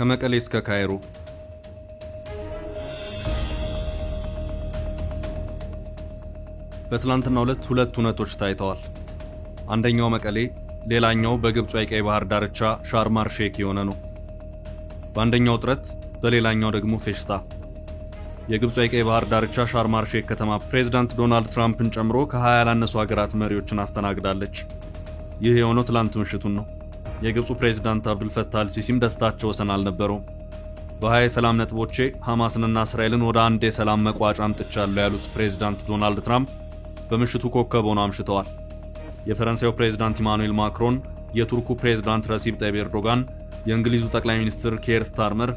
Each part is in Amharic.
ከመቀሌ እስከ ካይሮ። በትላንትናው ዕለት ሁለት ሁነቶች ታይተዋል። አንደኛው መቀሌ፣ ሌላኛው በግብጽ የቀይ ባህር ዳርቻ ሻርም አል-ሼክ የሆነ ነው። በአንደኛው ጥረት፣ በሌላኛው ደግሞ ፌሽታ። የግብጽ የቀይ ባህር ዳርቻ ሻርም አል-ሼክ ከተማ ፕሬዝዳንት ዶናልድ ትራምፕን ጨምሮ ከ20 ያላነሱ ሀገራት መሪዎችን አስተናግዳለች። ይህ የሆነው ትላንት ምሽቱን ነው። የግብፁ ፕሬዝዳንት አብዱልፈታህ አልሲሲም ደስታቸው ወሰን አልነበረውም። በ20 የሰላም ነጥቦቼ ሐማስንና እስራኤልን ወደ አንድ የሰላም መቋጫ አምጥቻለሁ ያሉት ፕሬዝዳንት ዶናልድ ትራምፕ በምሽቱ ኮከብ ሆነው አምሽተዋል። የፈረንሳዩ ፕሬዝዳንት ኢማኑኤል ማክሮን፣ የቱርኩ ፕሬዝዳንት ረሲብ ጣይብ ኤርዶጋን፣ የእንግሊዙ ጠቅላይ ሚኒስትር ኬር ስታርመር፣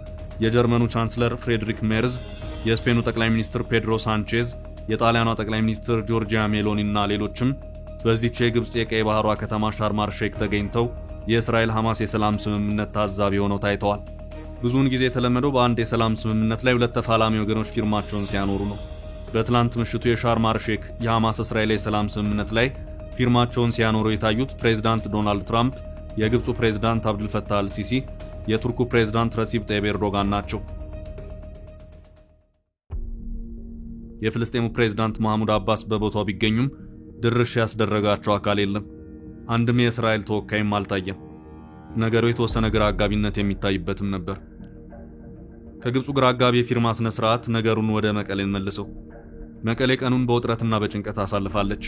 የጀርመኑ ቻንስለር ፍሬድሪክ ሜርዝ፣ የስፔኑ ጠቅላይ ሚኒስትር ፔድሮ ሳንቼዝ፣ የጣሊያኗ ጠቅላይ ሚኒስትር ጆርጂያ ሜሎኒ እና ሌሎችም በዚህች የግብጽ የቀይ ባህሯ ከተማ ሻርም አል-ሼክ ተገኝተው የእስራኤል ሐማስ የሰላም ስምምነት ታዛቢ ሆነው ታይተዋል። ብዙውን ጊዜ የተለመደው በአንድ የሰላም ስምምነት ላይ ሁለት ተፋላሚ ወገኖች ፊርማቸውን ሲያኖሩ ነው። በትላንት ምሽቱ የሻርም አል-ሼክ የሐማስ እስራኤል የሰላም ስምምነት ላይ ፊርማቸውን ሲያኖሩ የታዩት ፕሬዝዳንት ዶናልድ ትራምፕ፣ የግብፁ ፕሬዝዳንት አብዱልፈታህ አልሲሲ፣ የቱርኩ ፕሬዝዳንት ረሲብ ጣይብ ኤርዶጋን ናቸው። የፍልስጤሙ ፕሬዝዳንት መሐሙድ አባስ በቦታው ቢገኙም ድርሽ ያስደረጋቸው አካል የለም። አንድም የእስራኤል ተወካይም አልታየም። ነገሩ የተወሰነ ግራ አጋቢነት የሚታይበትም ነበር። ከግብፁ ግራ አጋቢ የፊርማ ስነ ስርዓት ነገሩን ወደ መቀሌን መልሰው። መቀሌ ቀኑን በውጥረትና በጭንቀት አሳልፋለች።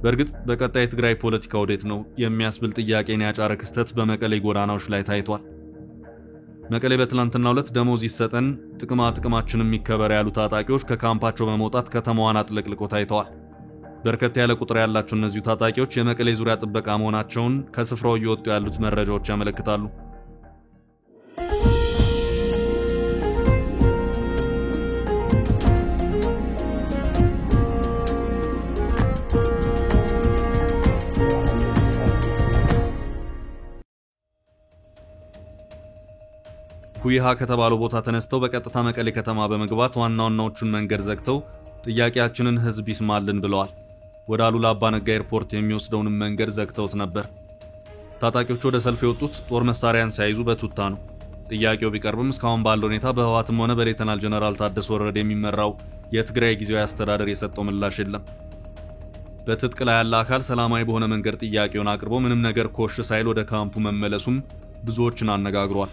በእርግጥ በቀጣይ የትግራይ ፖለቲካ ወዴት ነው የሚያስብል ጥያቄን ያጫረ ክስተት በመቀሌ ጎዳናዎች ላይ ታይቷል። መቀሌ በትላንትናው ዕለት ደሞዝ ይሰጠን፣ ጥቅማችንም የሚከበር ያሉ ታጣቂዎች ከካምፓቸው በመውጣት ከተማዋን አጥለቅልቆ ታይተዋል። በርከት ያለ ቁጥር ያላቸው እነዚሁ ታጣቂዎች የመቀሌ ዙሪያ ጥበቃ መሆናቸውን ከስፍራው እየወጡ ያሉት መረጃዎች ያመለክታሉ። ኩይሃ ከተባለው ቦታ ተነስተው በቀጥታ መቀሌ ከተማ በመግባት ዋናዎቹን መንገድ ዘግተው ጥያቄያችንን ህዝብ ይስማልን ብለዋል። ወደ አሉላ አባ ነጋ ኤርፖርት የሚወስደውን መንገድ ዘግተውት ነበር። ታጣቂዎቹ ወደ ሰልፍ የወጡት ጦር መሳሪያን ሳይዙ በቱታ ነው። ጥያቄው ቢቀርብም እስካሁን ባለው ሁኔታ በህወሓትም ሆነ በሌተናል ጀነራል ታደሰ ወረደ የሚመራው የትግራይ ጊዜያዊ አስተዳደር የሰጠው ምላሽ የለም። በትጥቅ ላይ ያለ አካል ሰላማዊ በሆነ መንገድ ጥያቄውን አቅርቦ ምንም ነገር ኮሽ ሳይል ወደ ካምፑ መመለሱም ብዙዎችን አነጋግሯል።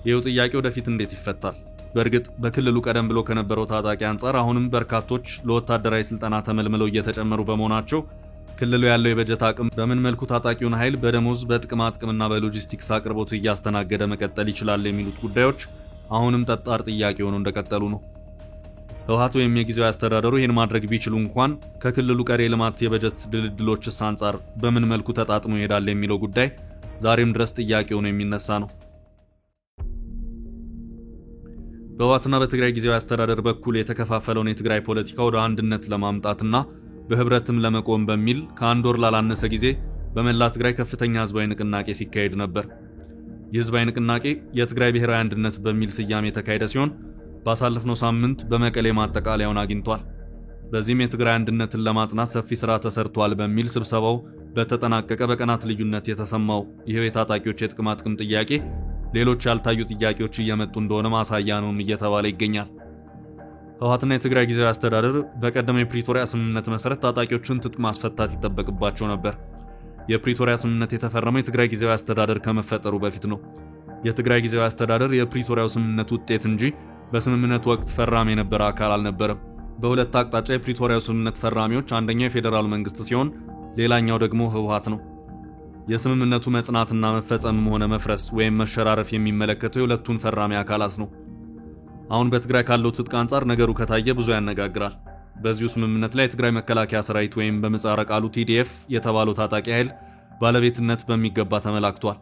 ይሄው ጥያቄ ወደፊት እንዴት ይፈታል? በእርግጥ በክልሉ ቀደም ብሎ ከነበረው ታጣቂ አንጻር አሁንም በርካቶች ለወታደራዊ ስልጠና ተመልምለው እየተጨመሩ በመሆናቸው ክልሉ ያለው የበጀት አቅም በምን መልኩ ታጣቂውን ኃይል በደሞዝ በጥቅማጥቅምና በሎጂስቲክስ አቅርቦት እያስተናገደ መቀጠል ይችላል የሚሉት ጉዳዮች አሁንም ጠጣር ጥያቄ ሆነው እንደቀጠሉ ነው። ህወሓት ወይም የጊዜያዊ አስተዳደሩ ይህን ማድረግ ቢችሉ እንኳን ከክልሉ ቀሪ ልማት የበጀት ድልድሎችስ አንጻር በምን መልኩ ተጣጥሞ ይሄዳል የሚለው ጉዳይ ዛሬም ድረስ ጥያቄ ሆኖ የሚነሳ ነው። በህወሓትና በትግራይ ጊዜያዊ አስተዳደር በኩል የተከፋፈለውን የትግራይ ፖለቲካ ወደ አንድነት ለማምጣትና በህብረትም ለመቆም በሚል ከአንድ ወር ላላነሰ ጊዜ በመላ ትግራይ ከፍተኛ ህዝባዊ ንቅናቄ ሲካሄድ ነበር። የህዝባዊ ንቅናቄ የትግራይ ብሔራዊ አንድነት በሚል ስያሜ የተካሄደ ሲሆን ባሳለፍነው ሳምንት በመቀሌ ማጠቃለያውን አግኝቷል። በዚህም የትግራይ አንድነትን ለማጽናት ሰፊ ስራ ተሰርቷል በሚል ስብሰባው በተጠናቀቀ በቀናት ልዩነት የተሰማው ይሄው የታጣቂዎች የጥቅማጥቅም ጥያቄ ሌሎች ያልታዩ ጥያቄዎች እየመጡ እንደሆነ ማሳያ ነው እየተባለ ይገኛል። ህወሓትና የትግራይ ጊዜያዊ አስተዳደር በቀደመው የፕሪቶሪያ ስምምነት መሰረት ታጣቂዎችን ትጥቅ ማስፈታት ይጠበቅባቸው ነበር። የፕሪቶሪያ ስምምነት የተፈረመው የትግራይ ጊዜያዊ አስተዳደር ከመፈጠሩ በፊት ነው። የትግራይ ጊዜያዊ አስተዳደር የፕሪቶሪያው ስምምነት ውጤት እንጂ በስምምነቱ ወቅት ፈራሚ የነበረ አካል አልነበረም። በሁለት አቅጣጫ የፕሪቶሪያው ስምምነት ፈራሚዎች አንደኛው የፌዴራል መንግስት ሲሆን ሌላኛው ደግሞ ህወሓት ነው። የስምምነቱ መጽናትና መፈጸምም ሆነ መፍረስ ወይም መሸራረፍ የሚመለከተው የሁለቱን ፈራሚ አካላት ነው። አሁን በትግራይ ካለው ትጥቅ አንጻር ነገሩ ከታየ ብዙ ያነጋግራል። በዚሁ ስምምነት ላይ የትግራይ መከላከያ ሰራዊት ወይም በምህጻረ ቃሉ TDF የተባለው ታጣቂ ኃይል ባለቤትነት በሚገባ ተመላክቷል።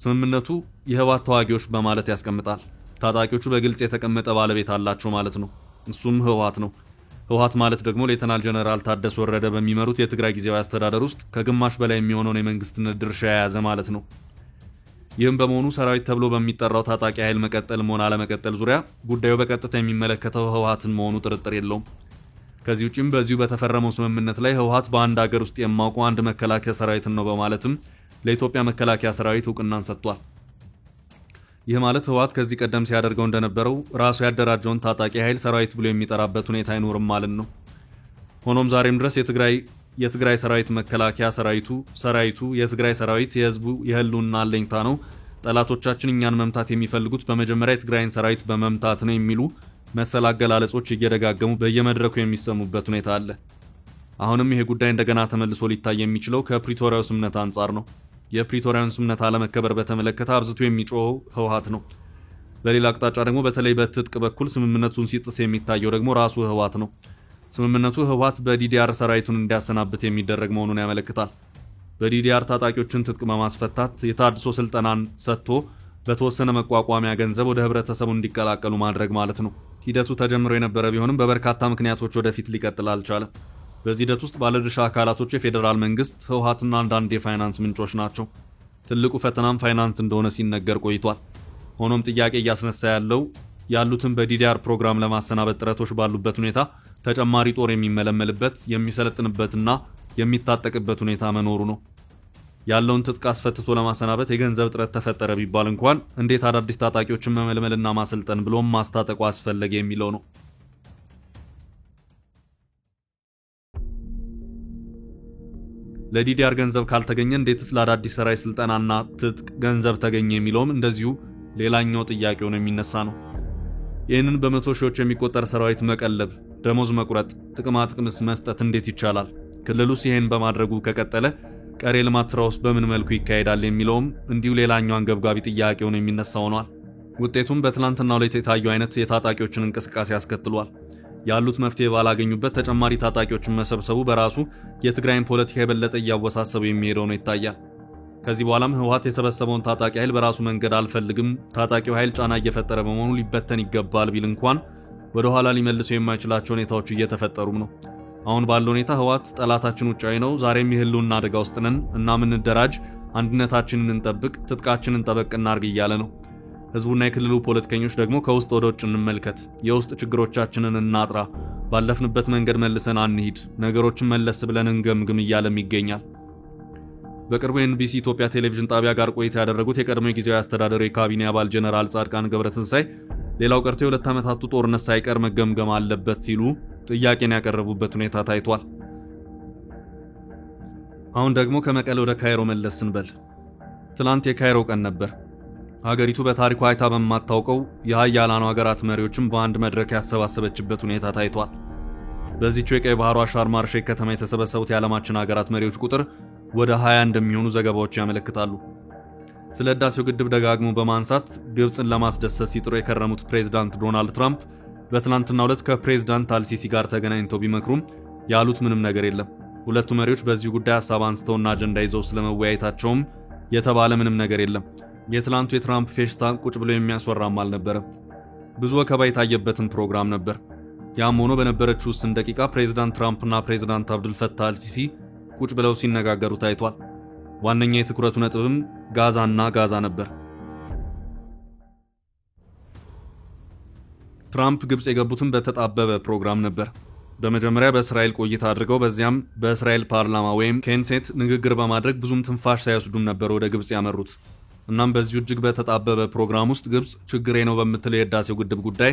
ስምምነቱ የህወሓት ተዋጊዎች በማለት ያስቀምጣል። ታጣቂዎቹ በግልጽ የተቀመጠ ባለቤት አላቸው ማለት ነው። እሱም ህወሓት ነው። ህወሓት ማለት ደግሞ ሌተናል ጀነራል ታደሰ ወረደ በሚመሩት የትግራይ ጊዜያዊ አስተዳደር ውስጥ ከግማሽ በላይ የሚሆነውን የመንግስትነት ድርሻ የያዘ ማለት ነው። ይህም በመሆኑ ሰራዊት ተብሎ በሚጠራው ታጣቂ ኃይል መቀጠል መሆን አለመቀጠል ዙሪያ ጉዳዩ በቀጥታ የሚመለከተው ህወሓትን መሆኑ ጥርጥር የለውም። ከዚህ ውጪም በዚሁ በተፈረመው ስምምነት ላይ ህወሓት በአንድ ሀገር ውስጥ የማውቀው አንድ መከላከያ ሰራዊትን ነው በማለትም ለኢትዮጵያ መከላከያ ሰራዊት እውቅናን ሰጥቷል። ይህ ማለት ህወሓት ከዚህ ቀደም ሲያደርገው እንደነበረው ራሱ ያደራጀውን ታጣቂ ኃይል ሰራዊት ብሎ የሚጠራበት ሁኔታ አይኖርም ማለት ነው። ሆኖም ዛሬም ድረስ የትግራይ ሰራዊት መከላከያ ሰራዊቱ የትግራይ ሰራዊት የህዝቡ የህልውና አለኝታ ነው፣ ጠላቶቻችን እኛን መምታት የሚፈልጉት በመጀመሪያ የትግራይን ሰራዊት በመምታት ነው የሚሉ መሰል አገላለጾች እየደጋገሙ በየመድረኩ የሚሰሙበት ሁኔታ አለ። አሁንም ይሄ ጉዳይ እንደገና ተመልሶ ሊታይ የሚችለው ከፕሪቶሪያው ስምምነት አንጻር ነው። የፕሪቶሪያውን ስምምነት አለመከበር በተመለከተ አብዝቶ የሚጮኸው ህወሓት ነው። በሌላ አቅጣጫ ደግሞ በተለይ በትጥቅ በኩል ስምምነቱን ሲጥስ የሚታየው ደግሞ ራሱ ህወሓት ነው። ስምምነቱ ህወሓት በዲዲአር ሰራዊቱን እንዲያሰናብት የሚደረግ መሆኑን ያመለክታል። በዲዲአር ታጣቂዎችን ትጥቅ በማስፈታት የታድሶ ስልጠናን ሰጥቶ በተወሰነ መቋቋሚያ ገንዘብ ወደ ህብረተሰቡ እንዲቀላቀሉ ማድረግ ማለት ነው። ሂደቱ ተጀምሮ የነበረ ቢሆንም በበርካታ ምክንያቶች ወደፊት ሊቀጥል አልቻለም። በዚህ ሂደት ውስጥ ባለድርሻ አካላቶች የፌዴራል መንግስት፣ ህወሓትና አንዳንድ የፋይናንስ ምንጮች ናቸው። ትልቁ ፈተናም ፋይናንስ እንደሆነ ሲነገር ቆይቷል። ሆኖም ጥያቄ እያስነሳ ያሉትን በዲዲአር ፕሮግራም ለማሰናበት ጥረቶች ባሉበት ሁኔታ ተጨማሪ ጦር የሚመለመልበት የሚሰለጥንበትና የሚታጠቅበት ሁኔታ መኖሩ ነው። ያለውን ትጥቅ አስፈትቶ ለማሰናበት የገንዘብ እጥረት ተፈጠረ ቢባል እንኳን እንዴት አዳዲስ ታጣቂዎችን መመልመልና ማሰልጠን ብሎም ማስታጠቁ አስፈለገ የሚለው ነው። ለዲዲአር ገንዘብ ካልተገኘ እንዴትስ ለአዳዲስ ሰራዊት ስልጠናና ትጥቅ ገንዘብ ተገኘ የሚለውም እንደዚሁ ሌላኛው ጥያቄ ሆኖ የሚነሳ ነው። ይህንን በመቶ ሺዎች የሚቆጠር ሰራዊት መቀለብ፣ ደሞዝ መቁረጥ፣ ጥቅማ ጥቅምስ መስጠት እንዴት ይቻላል? ክልሉስ ይህን በማድረጉ ከቀጠለ ቀሪ ልማት ስራውስ በምን መልኩ ይካሄዳል የሚለውም እንዲሁ ሌላኛው አንገብጋቢ ጥያቄ ሆኖ የሚነሳ ሆኗል። ውጤቱም በትላንትናው ዕለት የታየው አይነት የታጣቂዎችን እንቅስቃሴ አስከትሏል። ያሉት መፍትሄ ባላገኙበት ተጨማሪ ታጣቂዎችን መሰብሰቡ በራሱ የትግራይን ፖለቲካ የበለጠ እያወሳሰበው የሚሄደው ነው ይታያል። ከዚህ በኋላም ህወሓት የሰበሰበውን ታጣቂ ኃይል በራሱ መንገድ አልፈልግም፣ ታጣቂው ኃይል ጫና እየፈጠረ በመሆኑ ሊበተን ይገባል ቢል እንኳን ወደ ኋላ ሊመልሰው የማይችላቸው ሁኔታዎች እየተፈጠሩም ነው። አሁን ባለው ሁኔታ ህወሓት ጠላታችን ውጫዊ ነው፣ ዛሬም የህልውና አደጋ ውስጥ ነን እና ምንደራጅ፣ አንድነታችንን እንጠብቅ፣ ትጥቃችንን ጠበቅ እናርግ እያለ ነው። ህዝቡና የክልሉ ፖለቲከኞች ደግሞ ከውስጥ ወደ ውጭ እንመልከት፣ የውስጥ ችግሮቻችንን እናጥራ፣ ባለፍንበት መንገድ መልሰን አንሂድ፣ ነገሮችን መለስ ብለን እንገምግም እያለም ይገኛል። በቅርቡ የኤንቢሲ ኢትዮጵያ ቴሌቪዥን ጣቢያ ጋር ቆይታ ያደረጉት የቀድሞ ጊዜያዊ አስተዳደሩ የካቢኔ አባል ጀነራል ጻድቃን ገብረትንሳኤ ሌላው ቀርቶ የሁለት ዓመታቱ ጦርነት ሳይቀር መገምገም አለበት ሲሉ ጥያቄን ያቀረቡበት ሁኔታ ታይቷል። አሁን ደግሞ ከመቀሌ ወደ ካይሮ መለስ ስንበል ትላንት የካይሮ ቀን ነበር። ሀገሪቱ በታሪኳ አይታ በማታውቀው የሀያላኑ ሀገራት መሪዎችም በአንድ መድረክ ያሰባሰበችበት ሁኔታ ታይቷል። በዚህች የቀይ ባህሯ ሻርም አል ሼክ ከተማ የተሰበሰቡት የዓለማችን ሀገራት መሪዎች ቁጥር ወደ 20 እንደሚሆኑ ዘገባዎች ያመለክታሉ። ስለ ህዳሴው ግድብ ደጋግሞ በማንሳት ግብፅን ለማስደሰት ሲጥሩ የከረሙት ፕሬዝዳንት ዶናልድ ትራምፕ በትናንትናው ዕለት ከፕሬዝዳንት አልሲሲ ጋር ተገናኝተው ቢመክሩም ያሉት ምንም ነገር የለም። ሁለቱ መሪዎች በዚህ ጉዳይ ሐሳብ አንስተውና አጀንዳ ይዘው ስለመወያየታቸውም የተባለ ምንም ነገር የለም። የትላንቱ የትራምፕ ፌሽታ ቁጭ ብሎ የሚያስወራም አልነበረም። ብዙ ወከባ የታየበትን ፕሮግራም ነበር። ያም ሆኖ በነበረችው ውስን ደቂቃ ፕሬዝዳንት ትራምፕና ፕሬዝዳንት አብዱልፈታህ አልሲሲ ቁጭ ብለው ሲነጋገሩ ታይቷል። ዋነኛ የትኩረቱ ነጥብም ጋዛ ነበር። ትራምፕ ግብፅ የገቡትን በተጣበበ ፕሮግራም ነበር። በመጀመሪያ በእስራኤል ቆይታ አድርገው በዚያም በእስራኤል ፓርላማ ወይም ኬንሴት ንግግር በማድረግ ብዙም ትንፋሽ ሳይወስዱም ነበር ወደ ግብፅ ያመሩት። እናም በዚሁ እጅግ በተጣበበ ፕሮግራም ውስጥ ግብፅ ችግሬ ነው በምትለው የህዳሴው ግድብ ጉዳይ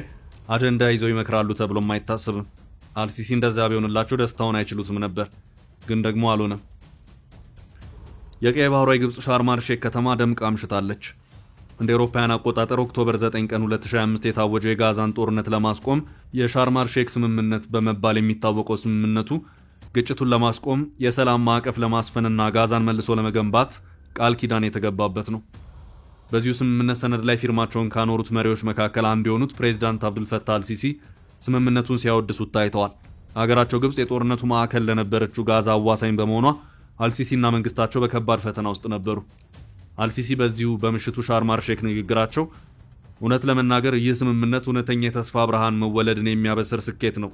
አጀንዳ ይዘው ይመክራሉ ተብሎም አይታሰብም። አልሲሲ እንደዛ ቢሆንላቸው ደስታውን አይችሉትም ነበር፣ ግን ደግሞ አልሆነም። የቀይ ባህሯ የግብፅ ሻርም አል ሼክ ከተማ ደምቃ አምሽታለች። እንደ አውሮፓውያን አቆጣጠር ኦክቶበር 9 ቀን 2025 የታወጀው የጋዛን ጦርነት ለማስቆም የሻርም አል ሼክ ስምምነት በመባል የሚታወቀው ስምምነቱ ግጭቱን ለማስቆም የሰላም ማዕቀፍ ለማስፈንና ጋዛን መልሶ ለመገንባት ቃል ኪዳን የተገባበት ነው። በዚሁ ስምምነት ሰነድ ላይ ፊርማቸውን ካኖሩት መሪዎች መካከል አንዱ የሆኑት ፕሬዝዳንት አብዱልፈታህ አልሲሲ ስምምነቱን ሲያወድሱት ታይተዋል። ሀገራቸው ግብፅ የጦርነቱ ማዕከል ለነበረችው ጋዛ አዋሳኝ በመሆኗ አልሲሲና መንግስታቸው በከባድ ፈተና ውስጥ ነበሩ። አልሲሲ በዚሁ በምሽቱ ሻርም አል ሼክ ንግግራቸው እውነት ለመናገር ይህ ስምምነት እውነተኛ የተስፋ ብርሃን መወለድን የሚያበስር ስኬት ነው።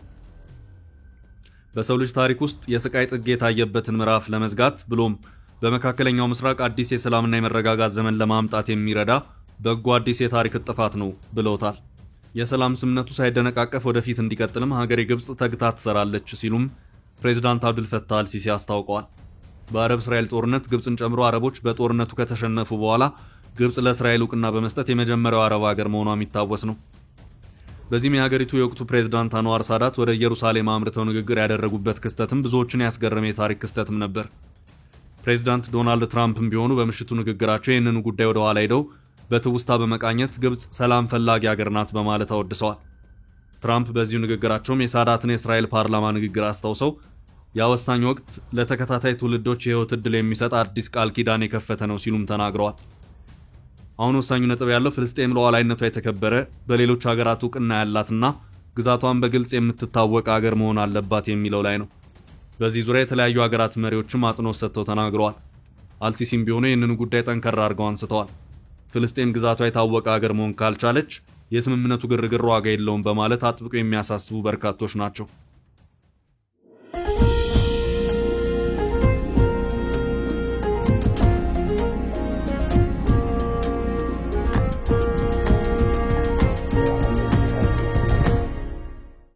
በሰው ልጅ ታሪክ ውስጥ የስቃይ ጥግ የታየበትን ምዕራፍ ለመዝጋት ብሎም በመካከለኛው ምስራቅ አዲስ የሰላምና የመረጋጋት ዘመን ለማምጣት የሚረዳ በጎ አዲስ የታሪክ ጥፋት ነው ብለውታል። የሰላም ስምምነቱ ሳይደነቃቀፍ ወደፊት እንዲቀጥልም ሀገሬ ግብጽ ተግታ ትሰራለች ሲሉም ፕሬዝዳንት አብዱል ፈታህ አልሲሲ አስታውቀዋል። በአረብ እስራኤል ጦርነት ግብጽን ጨምሮ አረቦች በጦርነቱ ከተሸነፉ በኋላ ግብጽ ለእስራኤል ዕውቅና በመስጠት የመጀመሪያው አረብ ሀገር መሆኗ የሚታወስ ነው። በዚህም የሀገሪቱ የወቅቱ ፕሬዝዳንት አንዋር ሳዳት ወደ ኢየሩሳሌም አምርተው ንግግር ያደረጉበት ክስተትም ብዙዎችን ያስገረመ የታሪክ ክስተትም ነበር። ፕሬዝዳንት ዶናልድ ትራምፕም ቢሆኑ በምሽቱ ንግግራቸው ይህንኑ ጉዳይ ወደ ኋላ ሄደው በትውስታ በመቃኘት ግብጽ ሰላም ፈላጊ ሀገር ናት በማለት አወድሰዋል። ትራምፕ በዚሁ ንግግራቸውም የሳዳትን የእስራኤል ፓርላማ ንግግር አስታውሰው ያወሳኝ ወቅት ለተከታታይ ትውልዶች የህይወት ዕድል የሚሰጥ አዲስ ቃል ኪዳን የከፈተ ነው ሲሉም ተናግረዋል። አሁን ወሳኙ ነጥብ ያለው ፍልስጤም ሉዓላዊነቷ የተከበረ በሌሎች ሀገራት ዕውቅና ያላትና ግዛቷን በግልጽ የምትታወቅ ሀገር መሆን አለባት የሚለው ላይ ነው። በዚህ ዙሪያ የተለያዩ ሀገራት መሪዎችም አጽንኦት ሰጥተው ተናግረዋል። አልሲሲም ቢሆኑ ይህንን ጉዳይ ጠንከር አድርገው አንስተዋል። ፍልስጤም ግዛቷ የታወቀ ሀገር መሆን ካልቻለች የስምምነቱ ግርግር ዋጋ የለውም በማለት አጥብቀው የሚያሳስቡ በርካቶች ናቸው።